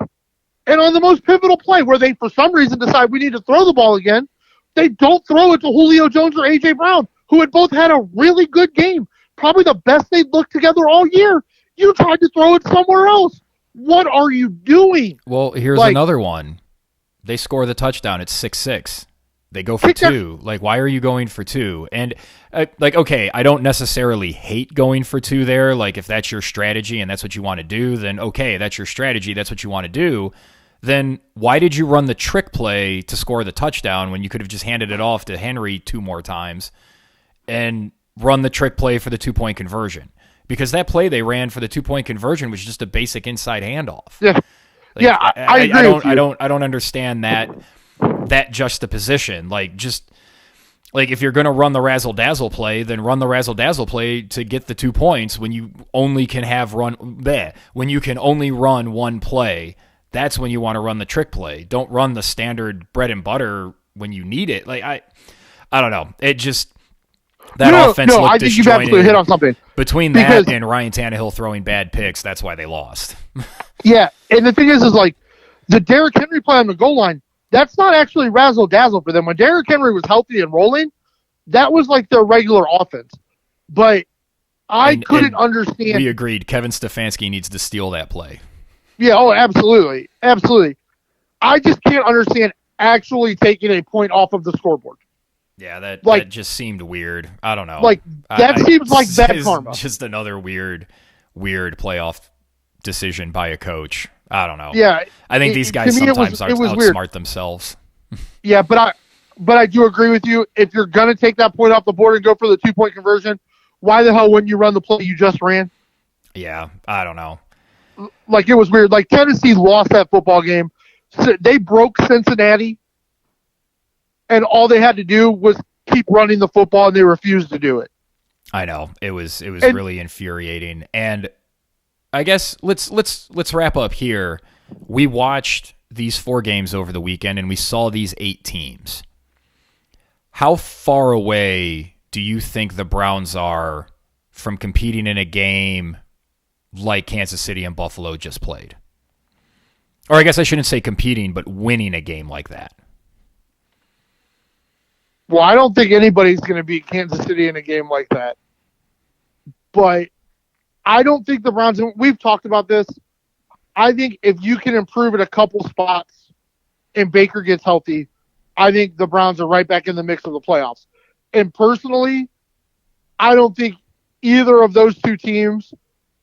And on the most pivotal play where they, for some reason, decide we need to throw the ball again, they don't throw it to Julio Jones or A.J. Brown, who had both had a really good game. Probably the best they'd looked together all year. You tried to throw it somewhere else. What are you doing? Well, here's another one. They score the touchdown. It's 6-6. They go for 2. Like, why are you going for 2? And, okay, I don't necessarily hate going for 2 there. Like, if that's your strategy and that's what you want to do, then okay, that's your strategy. That's what you want to do. Then why did you run the trick play to score the touchdown when you could have just handed it off to Henry 2 more times and run the trick play for the 2-point conversion? Because that play they ran for the 2-point conversion was just a basic inside handoff. Yeah, I agree. I don't understand that juxtaposition. Like, if you're going to run the razzle dazzle play, then run the razzle dazzle play to get the 2 points. When you only can when you can only run one play, that's when you want to run the trick play. Don't run the standard bread and butter when you need it. Like, I don't know. It just. Offense looked I think you've absolutely hit on something. Between that and Ryan Tannehill throwing bad picks, that's why they lost. Yeah, and the thing is like the Derrick Henry play on the goal line, that's not actually razzle-dazzle for them. When Derrick Henry was healthy and rolling, that was like their regular offense. But I couldn't understand. We agreed. Kevin Stefanski needs to steal that play. Yeah, absolutely. Absolutely. I just can't understand actually taking a point off of the scoreboard. Yeah, that just seemed weird. I don't know. Like, that seems like bad karma. Just another weird playoff decision by a coach. I don't know. Yeah, I think these guys sometimes outsmart weird. themselves. Yeah, but I do agree with you. If you're gonna take that point off the board and go for the 2-point conversion, why the hell wouldn't you run the play you just ran? Yeah, I don't know. Like, it was weird. Like, Tennessee lost that football game. So they broke Cincinnati, and all they had to do was keep running the football, and they refused to do it. I know. It was really infuriating. And I guess let's wrap up here. We watched these 4 games over the weekend, and we saw these 8 teams. How far away do you think the Browns are from competing in a game like Kansas City and Buffalo just played? Or I guess I shouldn't say competing, but winning a game like that. Well, I don't think anybody's going to beat Kansas City in a game like that. But I don't think the Browns, we've talked about this, I think if you can improve at a couple spots and Baker gets healthy, I think the Browns are right back in the mix of the playoffs. And personally, I don't think either of those two teams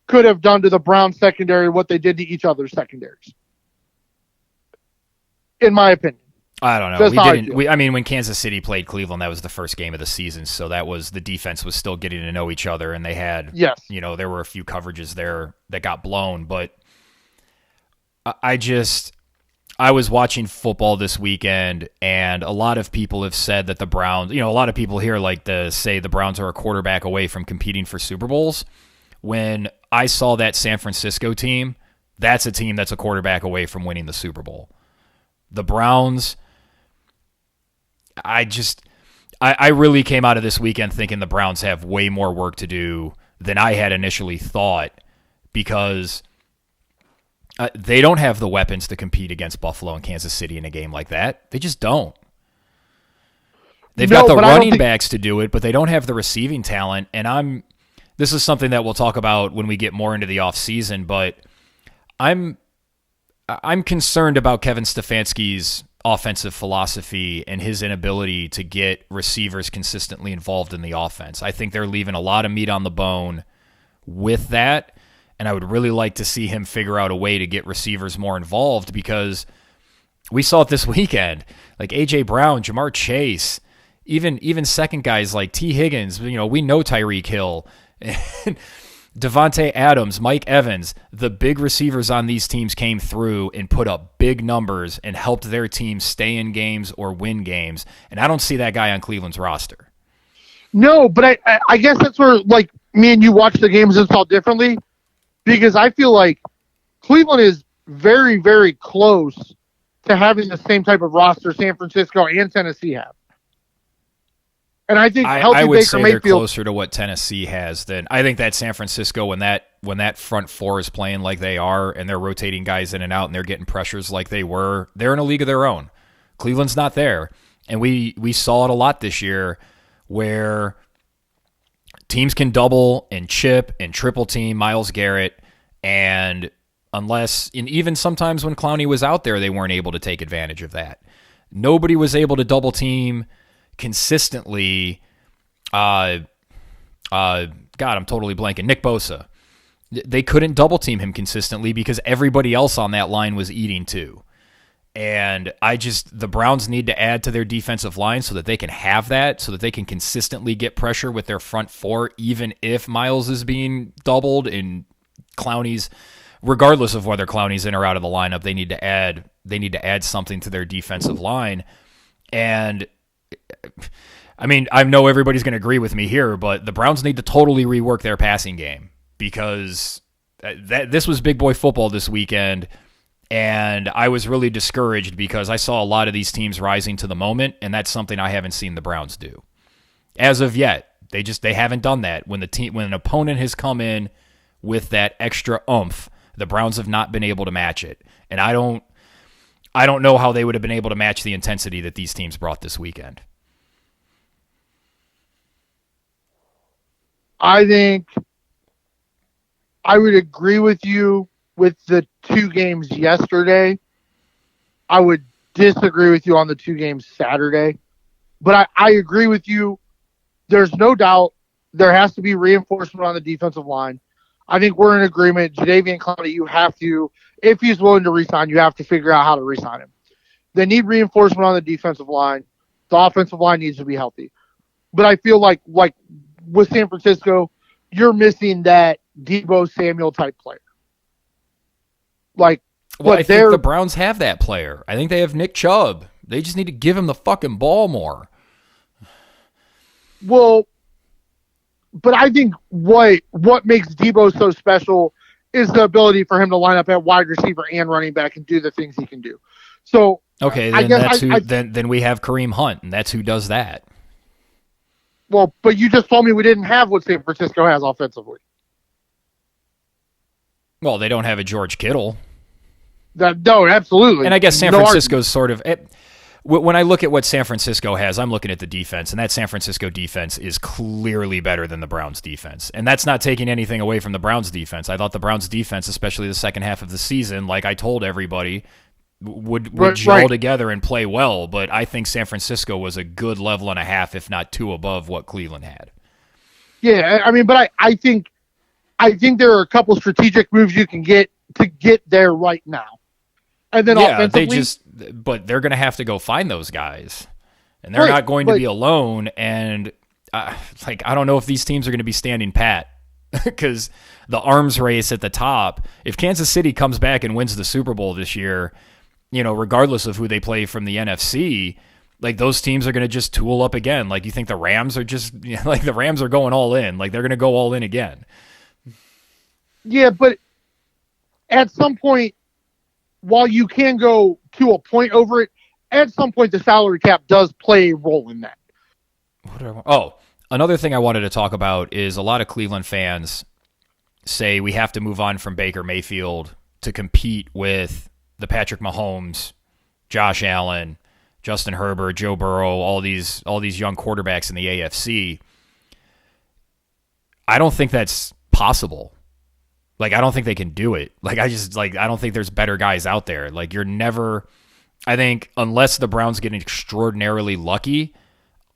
could have done to the Browns secondary what they did to each other's secondaries. In my opinion. I don't know. I mean, when Kansas City played Cleveland, that was the first game of the season, so that was the defense was still getting to know each other, and they had, there were a few coverages there that got blown, but I was watching football this weekend, and a lot of people have said that the Browns, a lot of people here like to say the Browns are a quarterback away from competing for Super Bowls. When I saw that San Francisco team, that's a team that's a quarterback away from winning the Super Bowl. The Browns, I really came out of this weekend thinking the Browns have way more work to do than I had initially thought, because they don't have the weapons to compete against Buffalo and Kansas City in a game like that. They just don't. They've got the running backs to do it, but they don't have the receiving talent. And this is something that we'll talk about when we get more into the offseason, but I'm concerned about Kevin Stefanski's offensive philosophy and his inability to get receivers consistently involved in the offense. I think they're leaving a lot of meat on the bone with that, and I would really like to see him figure out a way to get receivers more involved, because we saw it this weekend. Like A.J. Brown, Jamar Chase, even second guys like T. Higgins, we know Tyreek Hill, Devontae Adams, Mike Evans, the big receivers on these teams came through and put up big numbers and helped their team stay in games or win games. And I don't see that guy on Cleveland's roster. No, but I guess that's where, like, me and you watch the games and saw differently, because I feel like Cleveland is very, very close to having the same type of roster San Francisco and Tennessee have. And I think I would say they're closer to what Tennessee has than I think that San Francisco, when that front four is playing like they are and they're rotating guys in and out and they're getting pressures like they were, they're in a league of their own. Cleveland's not there. And we saw it a lot this year where teams can double and chip and triple team Myles Garrett, and even sometimes when Clowney was out there, they weren't able to take advantage of that. Nobody was able to double team consistently. God, I'm totally blanking. Nick Bosa. They couldn't double team him consistently because everybody else on that line was eating too. And the Browns need to add to their defensive line so that they can have that, so that they can consistently get pressure with their front four, even if Myles is being doubled and Clowney's, regardless of whether Clowney's in or out of the lineup, they need to add something to their defensive line. And I mean, I know everybody's going to agree with me here, but the Browns need to totally rework their passing game, because this was big boy football this weekend, and I was really discouraged because I saw a lot of these teams rising to the moment, and that's something I haven't seen the Browns do as of yet. They haven't done that. When an opponent has come in with that extra oomph, the Browns have not been able to match it, and I don't know how they would have been able to match the intensity that these teams brought this weekend. I think I would agree with you with the 2 games yesterday. I would disagree with you on the 2 games Saturday. But I agree with you. There's no doubt there has to be reinforcement on the defensive line. I think we're in agreement. Jadeveon Clowney, you have to, if he's willing to resign, you have to figure out how to resign him. They need reinforcement on the defensive line. The offensive line needs to be healthy. But I feel like with San Francisco, you're missing that Deebo Samuel type player. Well, I think the Browns have that player. I think they have Nick Chubb. They just need to give him the fucking ball more. Well, but I think what makes Deebo so special is the ability for him to line up at wide receiver and running back and do the things he can do. So okay, then then we have Kareem Hunt, and that's who does that. Well, but you just told me we didn't have what San Francisco has offensively. Well, they don't have a George Kittle. No, absolutely. And I guess San Francisco's sort of... When I look at what San Francisco has, I'm looking at the defense, and that San Francisco defense is clearly better than the Browns defense. And that's not taking anything away from the Browns defense. I thought the Browns defense, especially the second half of the season, like I told everybody, would gel together and play well. But I think San Francisco was a good level and a half, if not two above what Cleveland had. Yeah, I mean, but I think there are a couple strategic moves you can get to get there right now. And then offensively, but they're going to have to go find those guys, and they're not going to be alone. And I don't know if these teams are going to be standing pat because the arms race at the top. If Kansas City comes back and wins the Super Bowl this year, regardless of who they play from the NFC, like those teams are going to just tool up again. Like you think the Rams are just like the Rams are going all in, like they're going to go all in again. Yeah, but at some point, while you can go to a point over it, at some point the salary cap does play a role in that. Another thing I wanted to talk about is a lot of Cleveland fans say we have to move on from Baker Mayfield to compete with the Patrick Mahomes, Josh Allen, Justin Herbert, Joe Burrow, all these young quarterbacks in the AFC. I don't think that's possible. Like, I don't think they can do it. Like, I don't think there's better guys out there. Like, I think unless the Browns get extraordinarily lucky,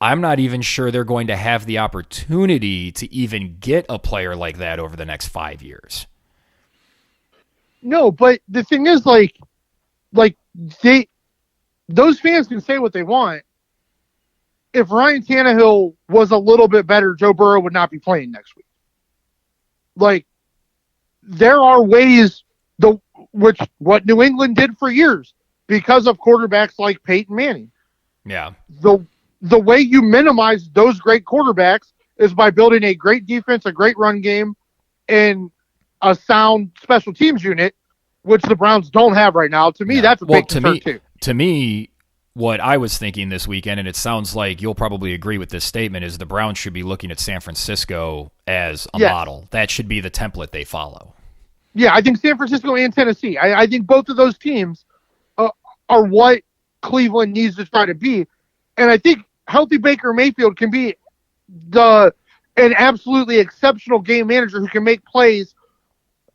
I'm not even sure they're going to have the opportunity to even get a player like that over the next 5 years. No, but the thing is, those fans can say what they want. If Ryan Tannehill was a little bit better, Joe Burrow would not be playing next week. Like, there are ways, what New England did for years because of quarterbacks like Peyton Manning. Yeah. The way you minimize those great quarterbacks is by building a great defense, a great run game, and a sound special teams unit, which the Browns don't have right now. To me, that's a big concern too. To me, what I was thinking this weekend, and it sounds like you'll probably agree with this statement, is the Browns should be looking at San Francisco as a model. That should be the template they follow. Yeah, I think San Francisco and Tennessee. I think both of those teams are what Cleveland needs to try to be. And I think healthy Baker Mayfield can be an absolutely exceptional game manager who can make plays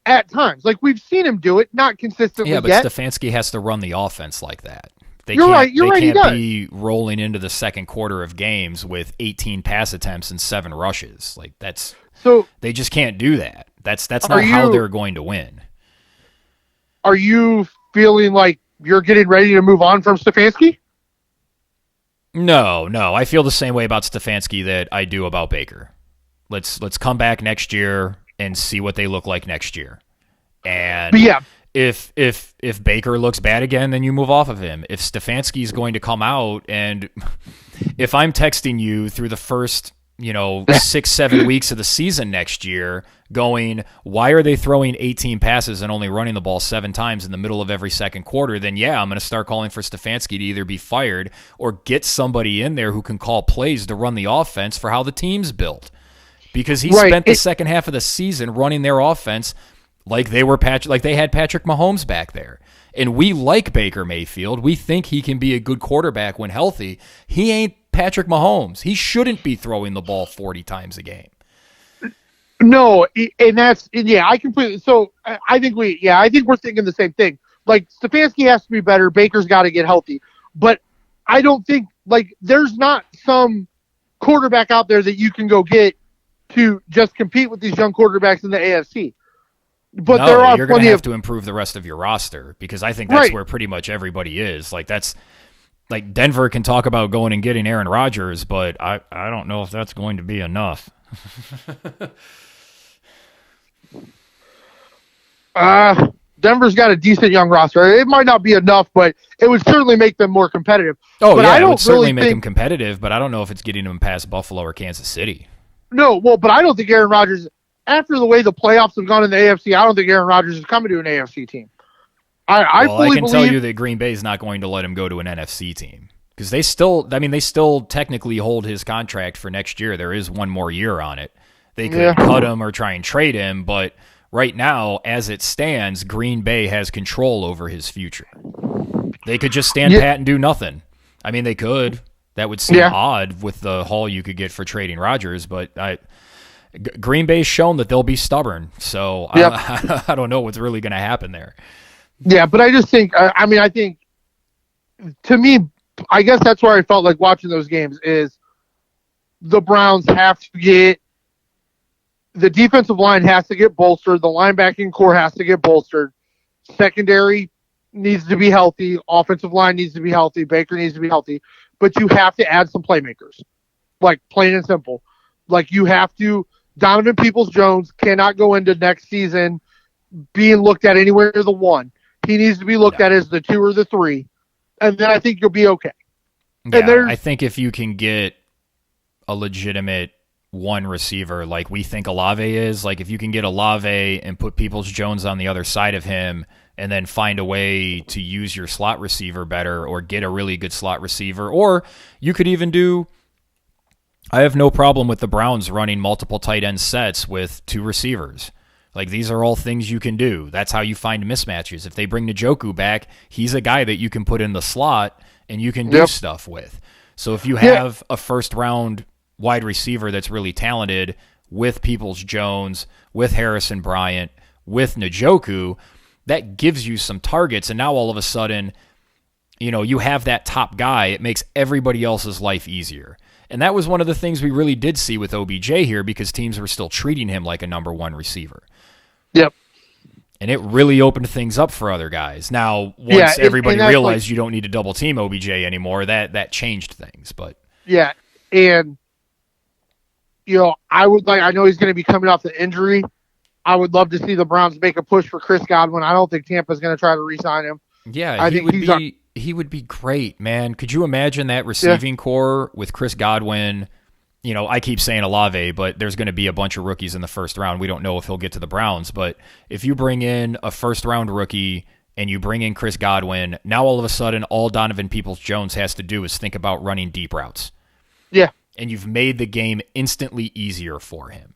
at times. Like, we've seen him do it, not consistently yet. Yeah, but Stefanski has to run the offense like that. They can't be rolling into the second quarter of games with 18 pass attempts and 7 rushes. Like, they just can't do that. That's not how they're going to win. Are you feeling like you're getting ready to move on from Stefanski? No. I feel the same way about Stefanski that I do about Baker. Let's come back next year and see what they look like next year. And if Baker looks bad again, then you move off of him. If Stefanski's going to come out, and if I'm texting you through the first 6-7 weeks of the season next year going, why are they throwing 18 passes and only running the ball 7 times in the middle of every second quarter? Then I'm going to start calling for Stefanski to either be fired or get somebody in there who can call plays to run the offense for how the team's built. Because he spent the second half of the season running their offense like they had Patrick Mahomes back there. And we like Baker Mayfield. We think he can be a good quarterback when healthy. He ain't Patrick Mahomes. He shouldn't be throwing the ball 40 times a game. No, and I completely. So I think we're thinking the same thing. Like, Stefanski has to be better. Baker's got to get healthy. But I don't think, there's not some quarterback out there that you can go get to just compete with these young quarterbacks in the AFC. But No, there are you're going to plenty have of to improve the rest of your roster because I think that's right. where pretty much everybody is. Like that's like Denver can talk about going and getting Aaron Rodgers, but I don't know if that's going to be enough. Denver's got a decent young roster. It might not be enough, but it would certainly make them more competitive. Oh, but yeah, I it don't would certainly really make them think, competitive, but I don't know if it's getting them past Buffalo or Kansas City. no, well, but I don't think Aaron Rodgers, after the way the playoffs have gone in the AFC, I don't think Aaron Rodgers is coming to an AFC team. I fully can believe, tell you that Green Bay is not going to let him go to an NFC team because they still technically hold his contract for next year. There is one more year on it. They could cut him or try and trade him, but right now, as it stands, Green Bay has control over his future. They could just stand pat and do nothing. I mean, they could. That would seem odd with the haul you could get for trading Rodgers, but Green Bay's shown that they'll be stubborn. So I don't know what's really going to happen there. Yeah, but I just think, I think, to me, I guess that's where I felt like watching those games is the Browns have to get, the defensive line has to get bolstered, the linebacking core has to get bolstered, secondary needs to be healthy, offensive line needs to be healthy, Baker needs to be healthy, but you have to add some playmakers, like plain and simple. Like you have to, Donovan Peoples-Jones cannot go into next season being looked at anywhere near the 1. He needs to be looked at as the 2 or the 3, and then I think you'll be okay. Yeah, I think if you can get a legitimate one receiver like we think Olave is, like if you can get Olave and put Peoples-Jones on the other side of him and then find a way to use your slot receiver better or get a really good slot receiver, or you could even do, I have no problem with the Browns running multiple tight end sets with 2 receivers. Like, these are all things you can do. That's how you find mismatches. If they bring Njoku back, he's a guy that you can put in the slot and you can do stuff with. So if you have a first-round wide receiver that's really talented with Peoples-Jones, with Harrison Bryant, with Njoku, that gives you some targets. And now all of a sudden, you have that top guy. It makes everybody else's life easier. And that was one of the things we really did see with OBJ here because teams were still treating him like a number 1 receiver. Yep. And it really opened things up for other guys. Now, once everybody realized you don't need to double team OBJ anymore, that changed things. But yeah, and I know he's going to be coming off the injury. I would love to see the Browns make a push for Chris Godwin. I don't think Tampa's going to try to re-sign him. Yeah, he would be great, man. Could you imagine that receiving core with Chris Godwin? I keep saying Olave, but there's going to be a bunch of rookies in the first round. We don't know if he'll get to the Browns, but if you bring in a first-round rookie and you bring in Chris Godwin, now all of a sudden all Donovan Peoples-Jones has to do is think about running deep routes. Yeah. And you've made the game instantly easier for him.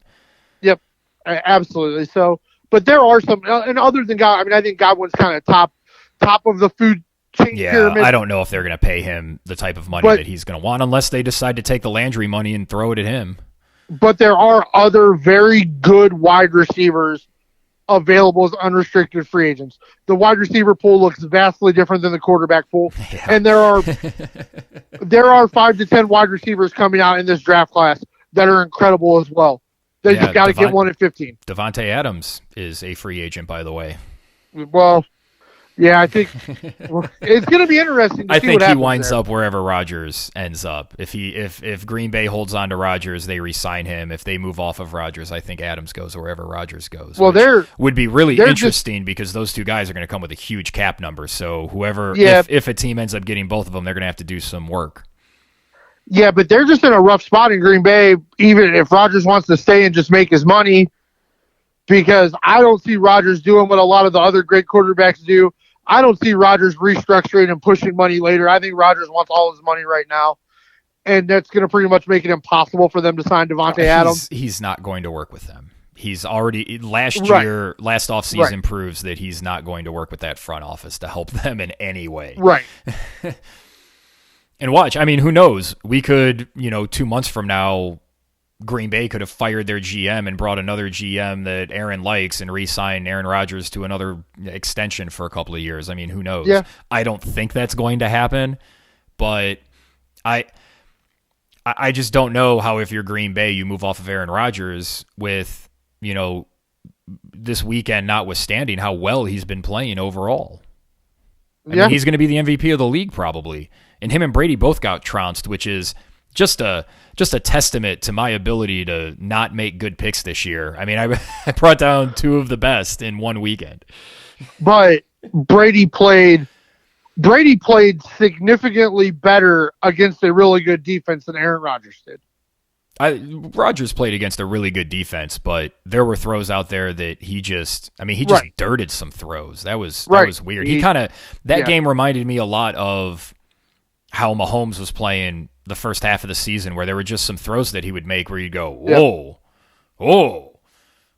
Yep, absolutely. So, but there are some, and other than God, I think Godwin's kind of top of the food chain pyramid. I don't know if they're going to pay him the type of money that he's going to want unless they decide to take the Landry money and throw it at him. But there are other very good wide receivers available as unrestricted free agents. The wide receiver pool looks vastly different than the quarterback pool. Yeah. And there are 5 to 10 wide receivers coming out in this draft class that are incredible as well. They just got to get one at 15. Devontae Adams is a free agent, by the way. Well, yeah, I think it's going to be interesting to see what happens. I think he winds up wherever Rodgers ends up. If Green Bay holds on to Rodgers, they re-sign him. If they move off of Rodgers, I think Adams goes wherever Rodgers goes. Well, would be really interesting because those 2 guys are going to come with a huge cap number. So whoever, if a team ends up getting both of them, they're going to have to do some work. Yeah, but they're just in a rough spot in Green Bay, even if Rodgers wants to stay and just make his money, because I don't see Rodgers doing what a lot of the other great quarterbacks do. I don't see Rodgers restructuring and pushing money later. I think Rodgers wants all his money right now, and that's going to pretty much make it impossible for them to sign Devontae Adams. He's not going to work with them. He's already last offseason proves that he's not going to work with that front office to help them in any way. Right. And watch, who knows? We could, 2 months from now, Green Bay could have fired their GM and brought another GM that Aaron likes and re-signed Aaron Rodgers to another extension for a couple of years. Who knows? Yeah. I don't think that's going to happen, but I just don't know how if you're Green Bay, you move off of Aaron Rodgers with, this weekend notwithstanding, how well he's been playing overall. I mean, he's going to be the MVP of the league probably. And him and Brady both got trounced, which is just a testament to my ability to not make good picks this year. I mean, I brought down two of the best in one weekend. But Brady played significantly better against a really good defense than Aaron Rodgers did. Rodgers played against a really good defense, but there were throws out there that he just dirted some throws. That was weird. That game reminded me a lot of how Mahomes was playing the first half of the season, where there were just some throws that he would make where you'd go, whoa,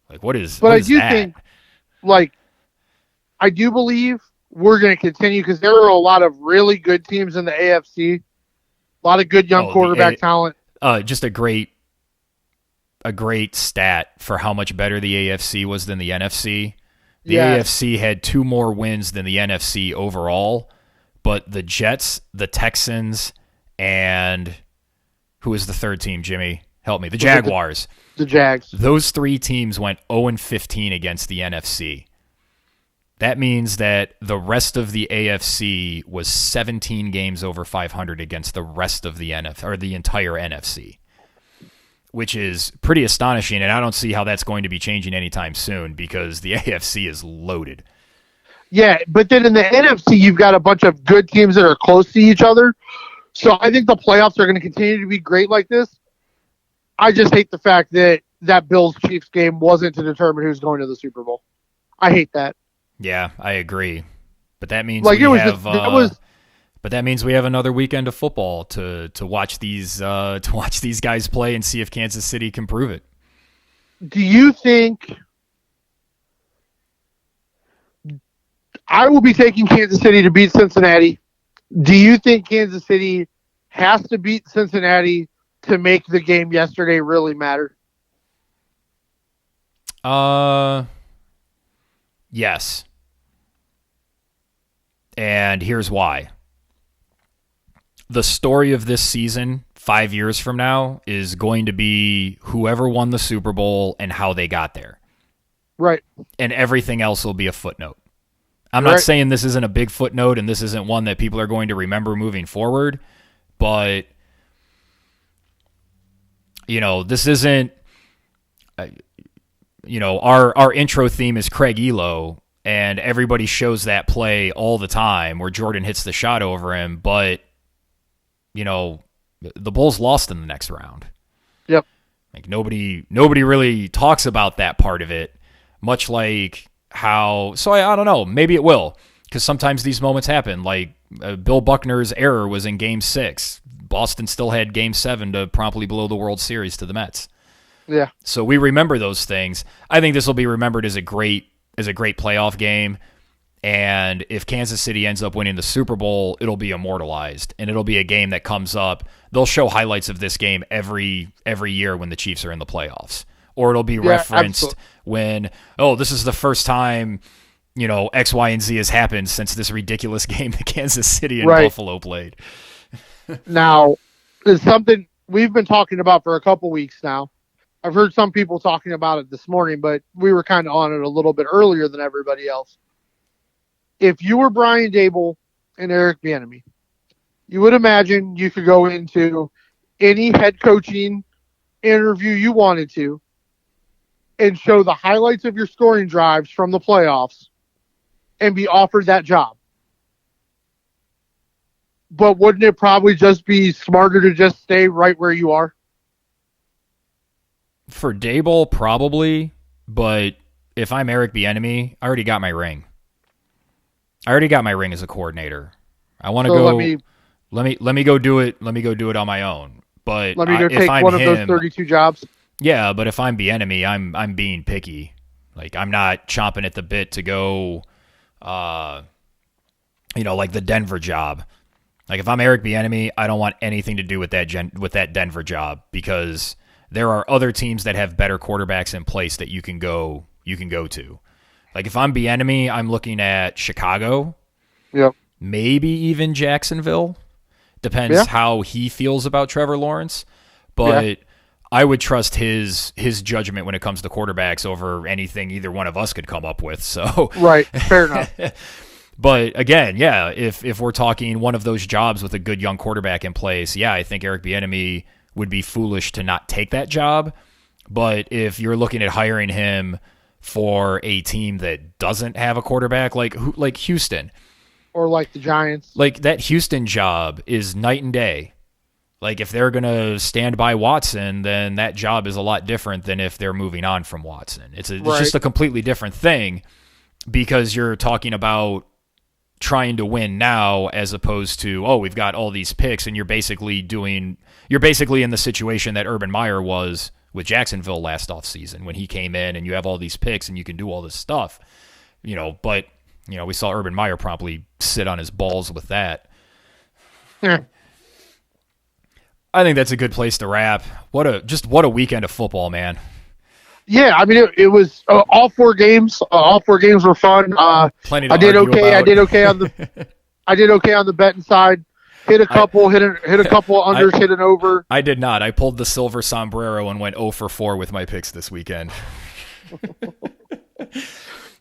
like what is? But what I is do that? think, I do believe we're going to continue because there are a lot of really good teams in the AFC, a lot of good young quarterback talent. Just a great stat for how much better the AFC was than the NFC. The AFC had 2 more wins than the NFC overall, but the Jets, the Texans, and who was the third team, Jimmy? Help me. The Jaguars. The Jags. Those 3 teams went 0-15 against the NFC. That means that the rest of the AFC was 17 games over 500 against the rest of the NFC, or the entire NFC, which is pretty astonishing, and I don't see how that's going to be changing anytime soon because the AFC is loaded. Yeah, but then in the NFC, you've got a bunch of good teams that are close to each other. So I think the playoffs are going to continue to be great like this. I just hate the fact that Bills-Chiefs game wasn't to determine who's going to the Super Bowl. I hate that. Yeah, I agree. But that means But that means we have another weekend of football to watch these guys play and see if Kansas City can prove it. Do you think I will be taking Kansas City to beat Cincinnati? Do you think Kansas City has to beat Cincinnati to make the game yesterday really matter? Yes. And here's why. The story of this season, 5 years from now, is going to be whoever won the Super Bowl and how they got there. Right. And everything else will be a footnote. I'm not saying this isn't a big footnote and this isn't one that people are going to remember moving forward, but, this isn't, our intro theme is Craig Elo, and everybody shows that play all the time where Jordan hits the shot over him, but the Bulls lost in the next round. Yep. Like nobody really talks about that part of it, much like how. So I don't know. Maybe it will, because sometimes these moments happen. Like Bill Buckner's error was in Game 6. Boston still had Game 7 to promptly blow the World Series to the Mets. Yeah. So we remember those things. I think this will be remembered as a great playoff game. And if Kansas City ends up winning the Super Bowl, it'll be immortalized, and it'll be a game that comes up. They'll show highlights of this game every year when the Chiefs are in the playoffs, or it'll be referenced when, this is the first time, X, Y, and Z has happened since this ridiculous game that Kansas City and Buffalo played. Now, it's something we've been talking about for a couple weeks now. I've heard some people talking about it this morning, but we were kind of on it a little bit earlier than everybody else. If you were Brian Dable and Eric Bieniemy, you would imagine you could go into any head coaching interview you wanted to and show the highlights of your scoring drives from the playoffs and be offered that job. But wouldn't it probably just be smarter to just stay right where you are? For Dable, probably. But if I'm Eric Bieniemy, I already got my ring. I already got my ring as a coordinator. I want to go. Let me go do it. Let me go do it on my own. But let me go take one of those 32 jobs. Yeah, but if I'm Bieniemy, I'm being picky. Like I'm not chomping at the bit to go. Like the Denver job. Like if I'm Eric Bieniemy, I don't want anything to do with that Denver job, because there are other teams that have better quarterbacks in place that you can go to. Like if I'm Bieniemy, I'm looking at Chicago. Yep. Maybe even Jacksonville. Depends how he feels about Trevor Lawrence. But I would trust his judgment when it comes to quarterbacks over anything either one of us could come up with. So right, fair enough. But again, yeah, if we're talking one of those jobs with a good young quarterback in place, yeah, I think Eric Bieniemy would be foolish to not take that job. But if you're looking at hiring him for a team that doesn't have a quarterback, like Houston, or like the Giants, like that Houston job is night and day. Like, if they're going to stand by Watson, then that job is a lot different than if they're moving on from Watson. It's just a completely different thing, because you're talking about trying to win now as opposed to, oh, we've got all these picks, and you're basically in the situation that Urban Meyer was with Jacksonville last offseason when he came in, and you have all these picks and you can do all this stuff. But we saw Urban Meyer promptly sit on his balls with that. Yeah. I think that's a good place to wrap. What a weekend of football, man. Yeah, I mean it was all 4 games. All 4 games were fun. Plenty to I did argue okay. about. I did okay on the betting side. Hit a couple unders, hit an over. I did not. I pulled the silver sombrero and went 0 for 4 with my picks this weekend.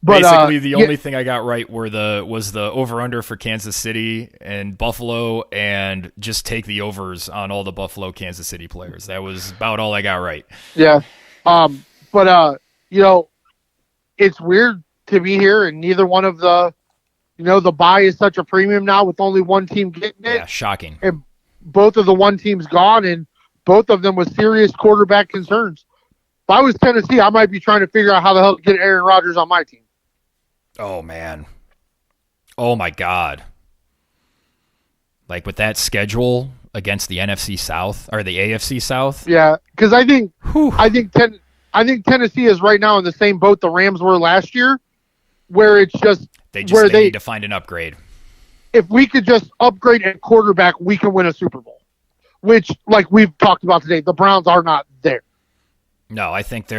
But, basically, the only thing I got right was the over-under for Kansas City and Buffalo, and just take the overs on all the Buffalo Kansas City players. That was about all I got right. Yeah. But it's weird to be here, and neither one of the bye is such a premium now with only one team getting it. Yeah, shocking. And both of the one teams gone, and both of them with serious quarterback concerns. If I was Tennessee, I might be trying to figure out how the hell to get Aaron Rodgers on my team. Oh, man. Oh, my God. Like, with that schedule against the NFC South or the AFC South? Yeah, because I think Tennessee is right now in the same boat the Rams were last year, where it's just they need to find an upgrade. If we could just upgrade at quarterback, we can win a Super Bowl, which, like we've talked about today, the Browns are not there. No, I think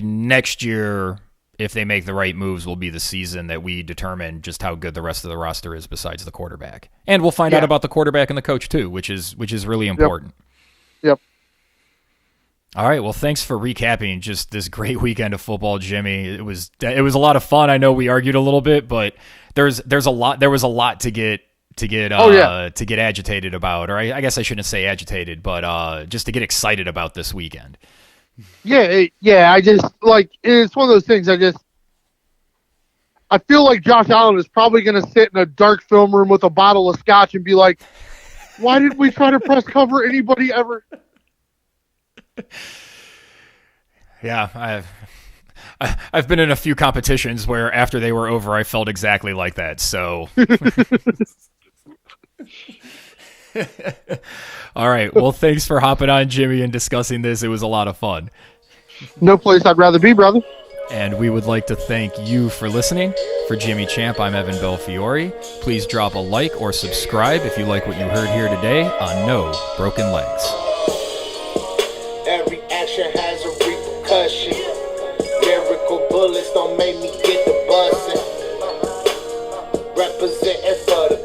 next year, if they make the right moves, will be the season that we determine just how good the rest of the roster is besides the quarterback. And we'll find out about the quarterback and the coach too, which is really important. Yep. All right, well, thanks for recapping just this great weekend of football, Jimmy. It was a lot of fun. I know we argued a little bit, but there was a lot to get agitated about, or I guess I shouldn't say agitated, but just to get excited about this weekend. Yeah. I just it's one of those things. I feel like Josh Allen is probably going to sit in a dark film room with a bottle of scotch and be like, "Why didn't we try to press cover anybody ever?" Yeah, I've been in a few competitions where after they were over, I felt exactly like that. So. All right. Well, thanks for hopping on, Jimmy, and discussing this. It was a lot of fun. No place I'd rather be, brother. And we would like to thank you for listening. For Jimmy Champ, I'm Evan Belfiore. Please drop a like or subscribe if you like what you heard here today on No Broken Legs. Every action has a repercussion. Lyrical bullets don't make me get the bussin'. Representing for the